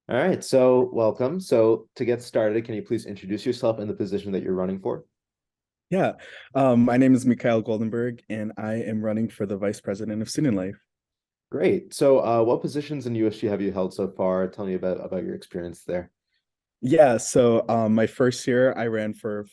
All right, so welcome. So to get started, can you please introduce yourself and the position that you're running for? Yeah, my name is Mikhail Goldenberg, and I am running for the Vice President of Student Life. Great. So what positions in USG have you held so far? Tell me about your experience there. Yeah, so my first year, I ran for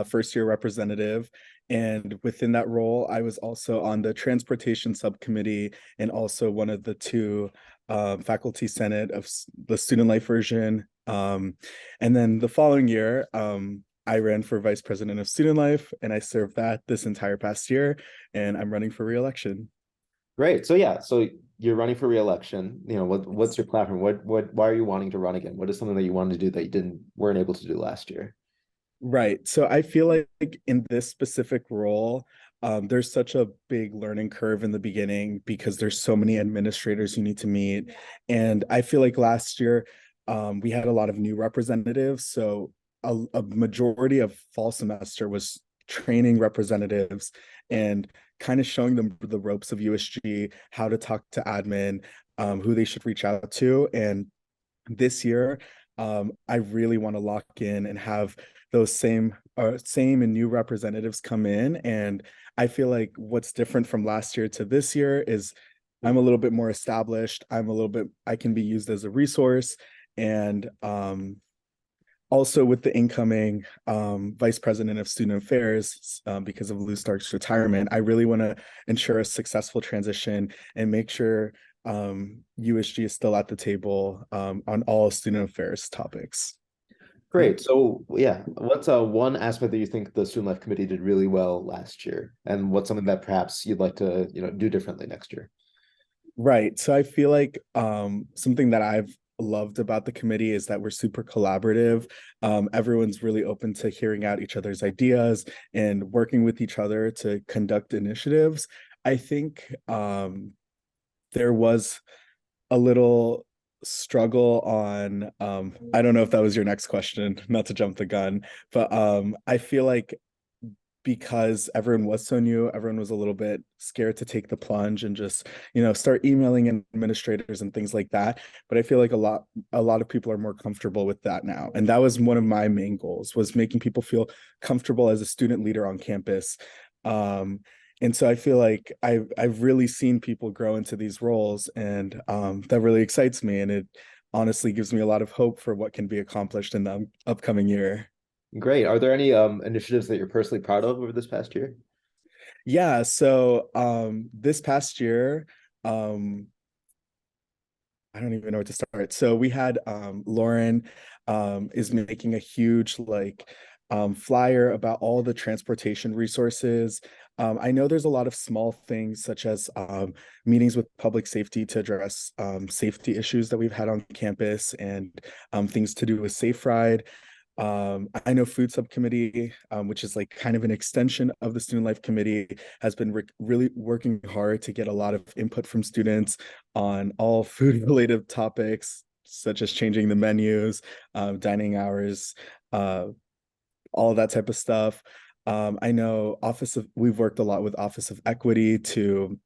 first year representative, and within that role, I was also on the transportation subcommittee and also one of the two faculty senate of the student life version. And then the following year, I ran for vice president of student life, and I served that this entire past year, and I'm running for reelection. Great. So yeah, so you're running for re-election. What's your platform? What why are you wanting to run again? What is something that you wanted to do that you didn't weren't able to do last year? Right. So I feel like in this specific role, there's such a big learning curve in the beginning because there's so many administrators you need to meet. And I feel like last year, we had a lot of new representatives. So a majority of fall semester was training representatives and kind of showing them the ropes of USG, how to talk to admin, who they should reach out to. And this year, I really want to lock in and have those same and new representatives come in. And I feel like what's different from last year to this year is I'm a little bit more established. I can be used as a resource. And also with the incoming vice president of student affairs, because of Lou Stark's retirement, I really want to ensure a successful transition and make sure USG is still at the table on all student affairs topics. Great. So yeah, what's one aspect that you think the Student Life Committee did really well last year, and what's something that perhaps you'd like to, do differently next year? Right. So I feel like something that I've loved about the committee is that we're super collaborative. Everyone's really open to hearing out each other's ideas and working with each other to conduct initiatives. I think there was a little struggle on I don't know if that was your next question, not to jump the gun, but I feel like because everyone was so new, everyone was a little bit scared to take the plunge and just, start emailing administrators and things like that. But I feel like a lot of people are more comfortable with that now. And that was one of my main goals, was making people feel comfortable as a student leader on campus. Um, and so I feel like I've really seen people grow into these roles, and that really excites me. And it honestly gives me a lot of hope for what can be accomplished in the upcoming year. Great. Are there any initiatives that you're personally proud of over this past year? Yeah, so this past year, um I don't even know where to start. So we had Lauren is making a huge flyer about all the transportation resources. I know there's a lot of small things such as meetings with public safety to address safety issues that we've had on campus, and things to do with Safe Ride. I know food subcommittee, which is like kind of an extension of the student life committee, has been really working hard to get a lot of input from students on all food related topics, such as changing the menus, dining hours, uh, all that type of stuff. I know we've worked a lot with Office of Equity to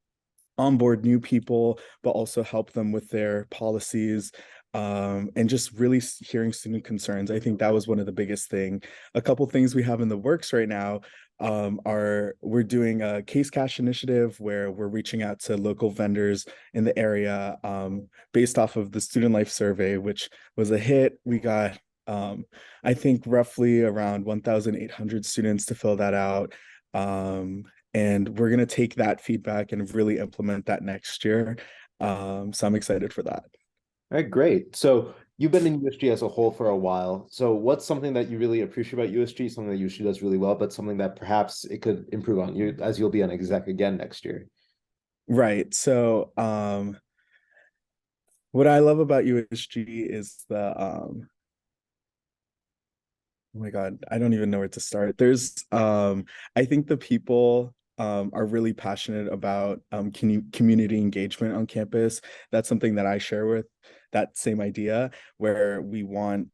onboard new people, but also help them with their policies, and just really hearing student concerns. I think that was one of the biggest thing. A couple things we have in the works right now are we're doing a case cash initiative where we're reaching out to local vendors in the area, based off of the student life survey, which was a hit. We got I think roughly around 1,800 students to fill that out. And we're going to take that feedback and really implement that next year. So I'm excited for that. All right, great. So you've been in USG as a whole for a while. So what's something that you really appreciate about USG, something that USG does really well, but something that perhaps it could improve on you as you'll be an exec again next year? Right. So what I love about USG is oh my God, I don't even know where to start. I think the people are really passionate about community engagement on campus. That's something that I share with that same idea, where we want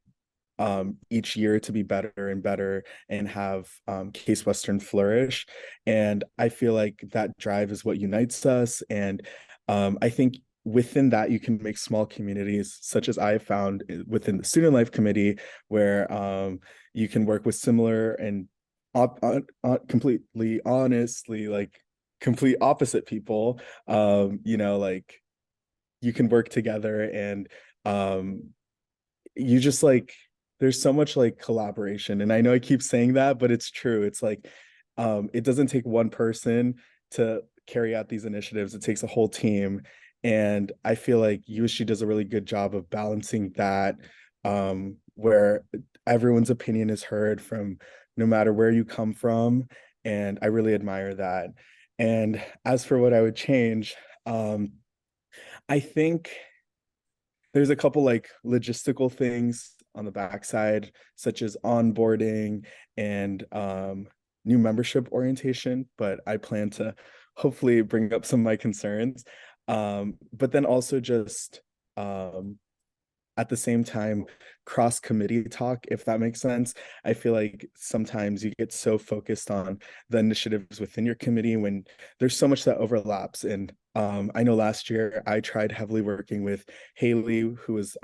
each year to be better and better and have Case Western flourish. And I feel like that drive is what unites us. And I think within that you can make small communities, such as I found within the student life committee, where you can work with similar and completely honestly like complete opposite people. Like you can work together, and um you just like there's so much like collaboration. And I know I keep saying that, but it's true. It's like it doesn't take one person to carry out these initiatives. It takes a whole team. And I feel like USG does a really good job of balancing that, where everyone's opinion is heard from no matter where you come from. And I really admire that. And as for what I would change, I think there's a couple like logistical things on the backside, such as onboarding and new membership orientation, but I plan to hopefully bring up some of my concerns. But then also just um, at the same time, cross committee talk, if that makes sense. I feel like sometimes you get so focused on the initiatives within your committee when there's so much that overlaps. And I know last year I tried heavily working with Haley, who was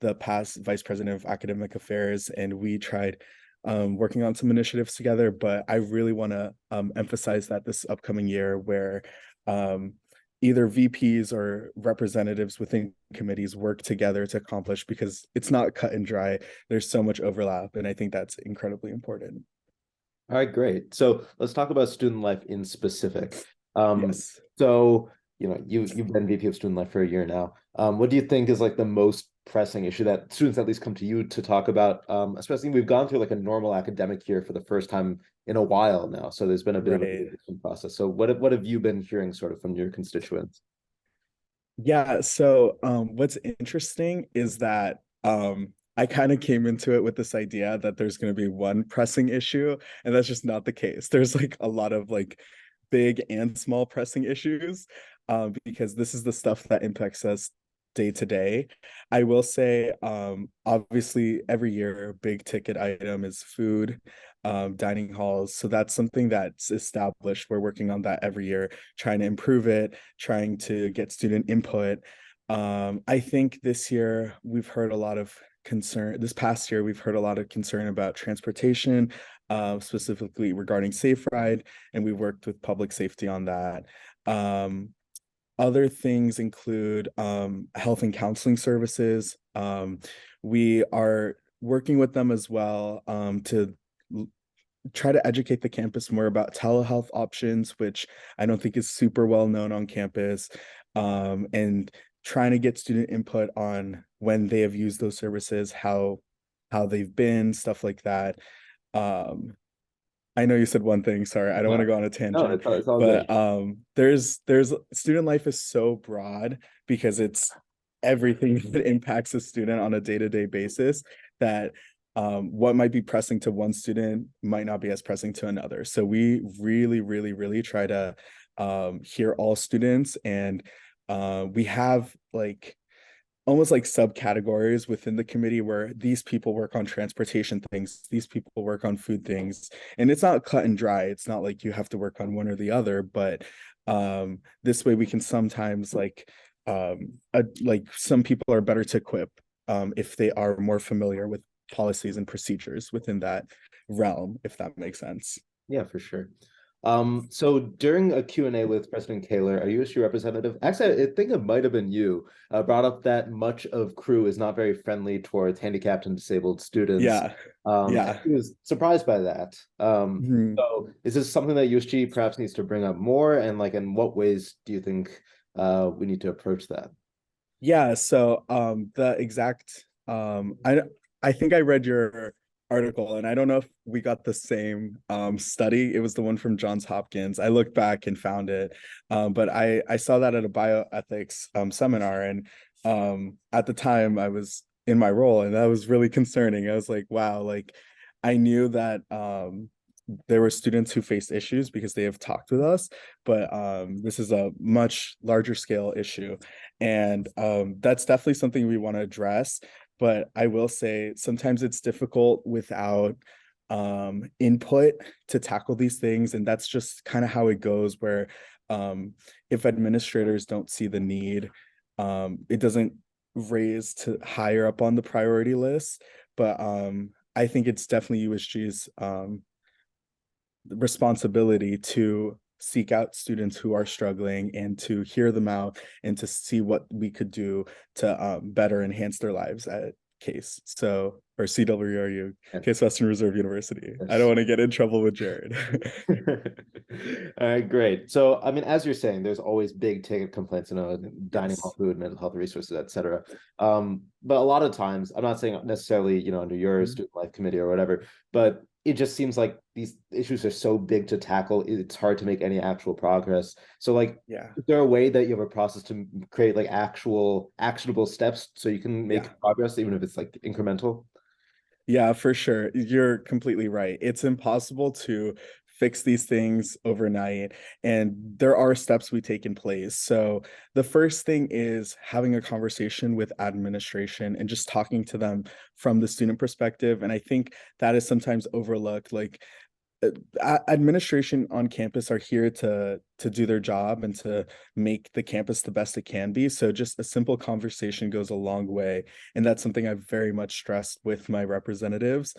the past vice president of academic affairs, and we tried working on some initiatives together. But I really want to emphasize that this upcoming year, where um, either VPs or representatives within committees work together to accomplish, because it's not cut and dry. There's so much overlap, and I think that's incredibly important. All right, great. So let's talk about student life in specific. Yes. So you've been VP of student life for a year now. What do you think is like the most pressing issue that students at least come to you to talk about? Especially we've gone through like a normal academic year for the first time in a while now, so there's been a bit of a Right. transition process. So what have you been hearing sort of from your constituents? Yeah, so what's interesting is that I kind of came into it with this idea that there's going to be one pressing issue, and that's just not the case. There's like a lot of like big and small pressing issues, because this is the stuff that impacts us day to day. I will say, obviously, every year, a big ticket item is food, dining halls. So that's something that's established. We're working on that every year, trying to improve it, trying to get student input. I think this year we've heard a lot of concern. This past year, we've heard a lot of concern about transportation, specifically regarding Safe Ride, and we worked with public safety on that. Other things include health and counseling services. We are working with them as well, to try to educate the campus more about telehealth options, which I don't think is super well known on campus, and trying to get student input on when they have used those services, how they've been, stuff like that. Um, I know you said one thing, sorry, I don't want No, to go on a no, tangent, it's all good. but there's student life is so broad, because it's everything that impacts a student on a day-to-day basis, that what might be pressing to one student might not be as pressing to another. So we really, really, really try to hear all students, and we have like almost like subcategories within the committee, where these people work on transportation things, these people work on food things, and it's not cut and dry. It's not like you have to work on one or the other, but this way we can sometimes like some people are better to equip if they are more familiar with policies and procedures within that realm, if that makes sense. Yeah, for sure. So during a Q&A with President Kaler, a USG representative, actually, I think it might have been you, brought up that much of crew is not very friendly towards handicapped and disabled students. Yeah. And Yeah. he was surprised by that. Mhm. So is this something that USG perhaps needs to bring up more? And like, in what ways do you think we need to approach that? Yeah, so the exact I think I read your article, and I don't know if we got the same study. It was the one from Johns Hopkins. I looked back and found it. But I saw that at a bioethics seminar, and at the time I was in my role, and that was really concerning. I was like, wow, like I knew that there were students who faced issues because they have talked with us, but this is a much larger scale issue, and that's definitely something we want to address. But I will say sometimes it's difficult without input to tackle these things, and that's just kind of how it goes, where if administrators don't see the need, it doesn't raise to higher up on the priority list. But I think it's definitely USG's responsibility to seek out students who are struggling and to hear them out and to see what we could do to better enhance their lives at Case. So, or CWRU, Yeah. Case Western Reserve University. I don't Yes. want to get in trouble with Jared. All right, great. So, I mean, as you're saying, there's always big ticket complaints, dining hall Yes. food, mental health resources, et cetera. But a lot of times, I'm not saying necessarily, under your Mhm. student life committee or whatever, but it just seems like these issues are so big to tackle, it's hard to make any actual progress. So, like, Yeah. is there a way that you have a process to create like actual actionable steps so you can Yeah. make progress, even if it's like incremental? Yeah, for sure. You're completely right. It's impossible to fix these things overnight, and there are steps we take in place. So, the first thing is having a conversation with administration and just talking to them from the student perspective. And I think that is sometimes overlooked. Like, administration on campus are here to do their job and to make the campus the best it can be. So just a simple conversation goes a long way, and that's something I've very much stressed with my representatives.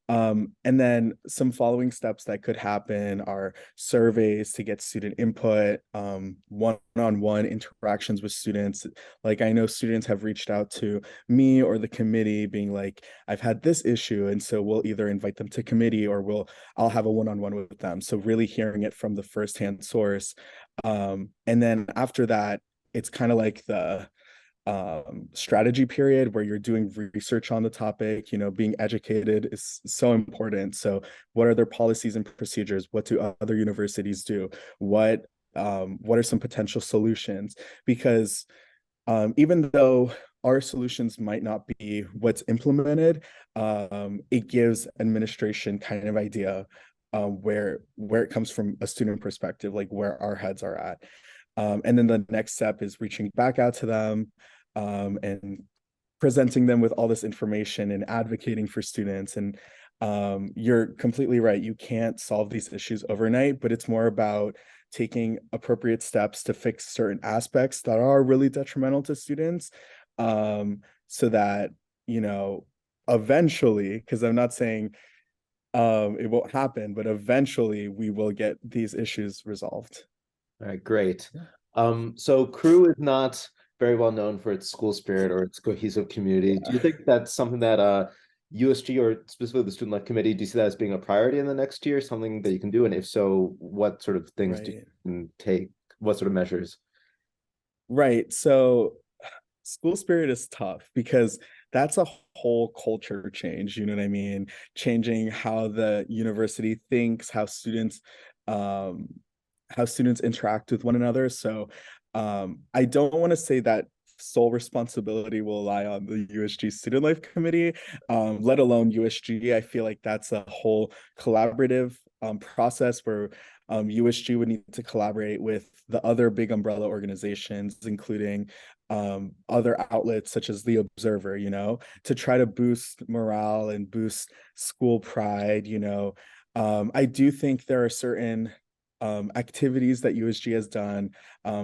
And then some following steps that could happen are surveys to get student input, one-on-one interactions with students. Like, I know students have reached out to me or the committee being like, I've had this issue, and so we'll either invite them to committee or I'll have a one-on-one with them. So really hearing it from the firsthand source. And then after that, it's kind of like the strategy period where you're doing research on the topic. Being educated is so important. So what are their policies and procedures? What do other universities do? What are some potential solutions? Because even though our solutions might not be what's implemented, it gives administration kind of idea where it comes from a student perspective, like where our heads are at. And then the next step is reaching back out to them and presenting them with all this information and advocating for students. And you're completely right. You can't solve these issues overnight, but it's more about taking appropriate steps to fix certain aspects that are really detrimental to students, so that, eventually, because I'm not saying it won't happen, but eventually we will get these issues resolved. All right, great. So Crew is not very well known for its school spirit or its cohesive community. Do Yeah, you think that's something that USG or specifically the Student Life Committee, do you see that as being a priority in the next year, something that you can do? And if so, what sort of things do right. you take? What sort of measures? Right. So school spirit is tough because that's a whole culture change, you know what I mean? Changing how the university thinks, um how students interact with one another. So I don't want to say that sole responsibility will lie on the USG Student Life Committee, let alone USG. I feel like that's a whole collaborative process where USG would need to collaborate with the other big umbrella organizations, including other outlets such as the Observer, to try to boost morale and boost school pride. I do think there are certain activities that USG has done.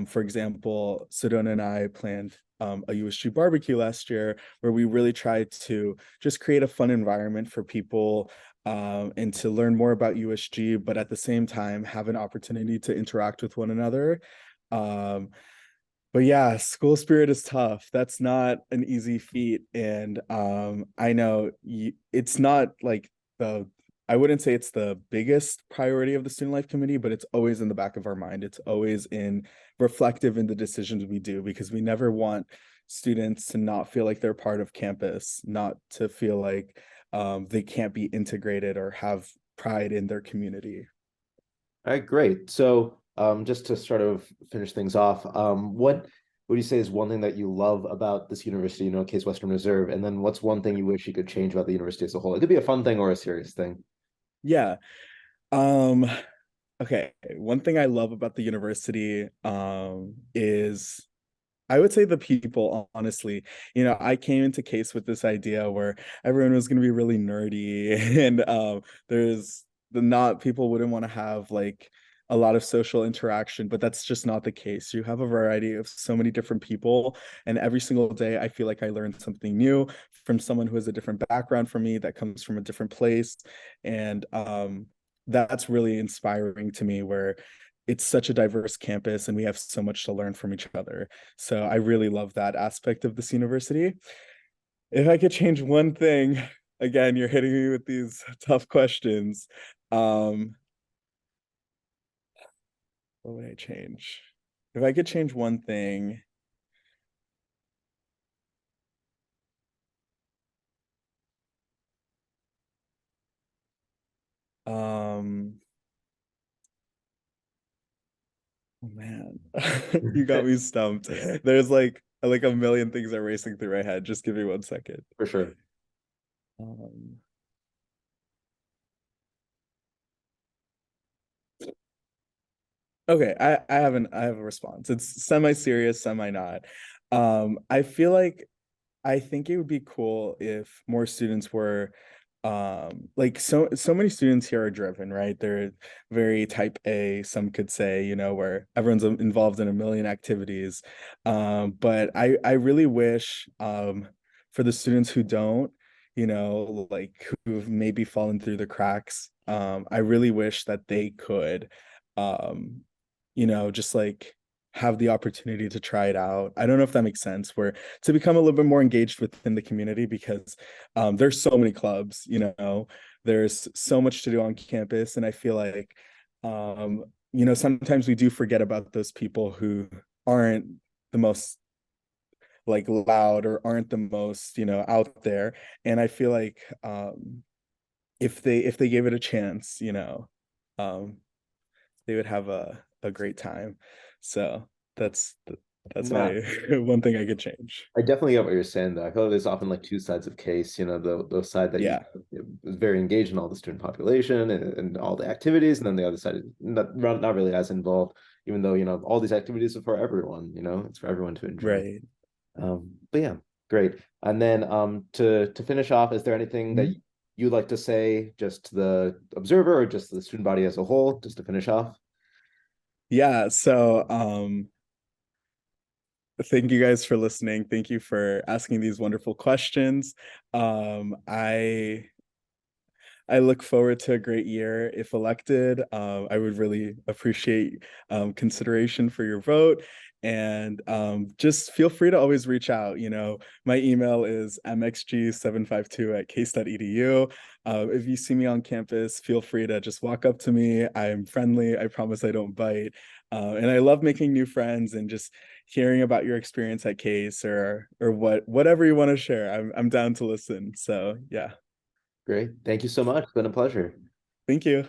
For example, Sedona and I planned a USG barbecue last year where we really tried to just create a fun environment for people and to learn more about USG, but at the same time have an opportunity to interact with one another. Um, but yeah, school spirit is tough. That's not an easy feat. And I know it's not like the, I wouldn't say it's the biggest priority of the Student Life Committee, but it's always in the back of our mind. It's always in reflective in the decisions we do, because we never want students to not feel like they're part of campus, not to feel like they can't be integrated or have pride in their community. All right, great. So just to sort of finish things off, what would you say is one thing that you love about this university, Case Western Reserve? And then what's one thing you wish you could change about the university as a whole? It could be a fun thing or a serious thing. Yeah. Um, Okay, one thing I love about the university is I would say the people, honestly. I came into Case with this idea where everyone was going to be really nerdy and there's the not people wouldn't want to have like a lot of social interaction, but that's just not the case. You have a variety of so many different people, and every single day I feel like I learn something new from someone who has a different background from me, that comes from a different place. And that's really inspiring to me, where it's such a diverse campus and we have so much to learn from each other. So I really love that aspect of this university. If I could change one thing, again, you're hitting me with these tough questions. Um, what would I change? If I could change one thing, um, oh man, you got me stumped. There's like a million things are racing through my head. Just give me 1 second. For sure. Um, okay, I have a response. It's semi-serious, semi-not. I feel like I think it would be cool if more students were like so many students here are driven, right? They're very type A, some could say, where everyone's involved in a million activities. But I really wish for the students who don't, like who've maybe fallen through the cracks, I really wish that they could um just like have the opportunity to try it out. I don't know if that makes sense, where to become a little bit more engaged within the community, because there's so many clubs, there's so much to do on campus. And I feel like, sometimes we do forget about those people who aren't the most like loud, or aren't the most, out there. And I feel like if they gave it a chance, um, they would have a great time. So that's that's No, my one thing I could change. I definitely get what you're saying though. I feel like there's often like two sides of case, the side that Yeah, is very engaged in all the student population and all the activities, and then the other side is not really as involved, even though, all these activities are for everyone, it's for everyone to enjoy. right. But yeah, great. And then to finish off, is there anything that Mhm. you'd like to say just to the observer or just to the student body as a whole, just to finish off? Yeah, so thank you guys for listening. Thank you for asking these wonderful questions. I look forward to a great year if elected. I would really appreciate consideration for your vote. And just feel free to always reach out. My email is mxg752@case.edu. If you see me on campus, feel free to just walk up to me. I'm friendly. I promise I don't bite. And I love making new friends and just hearing about your experience at Case, or whatever you want to share. I'm down to listen. So yeah, Great. Thank you so much. It's been a pleasure. thank you.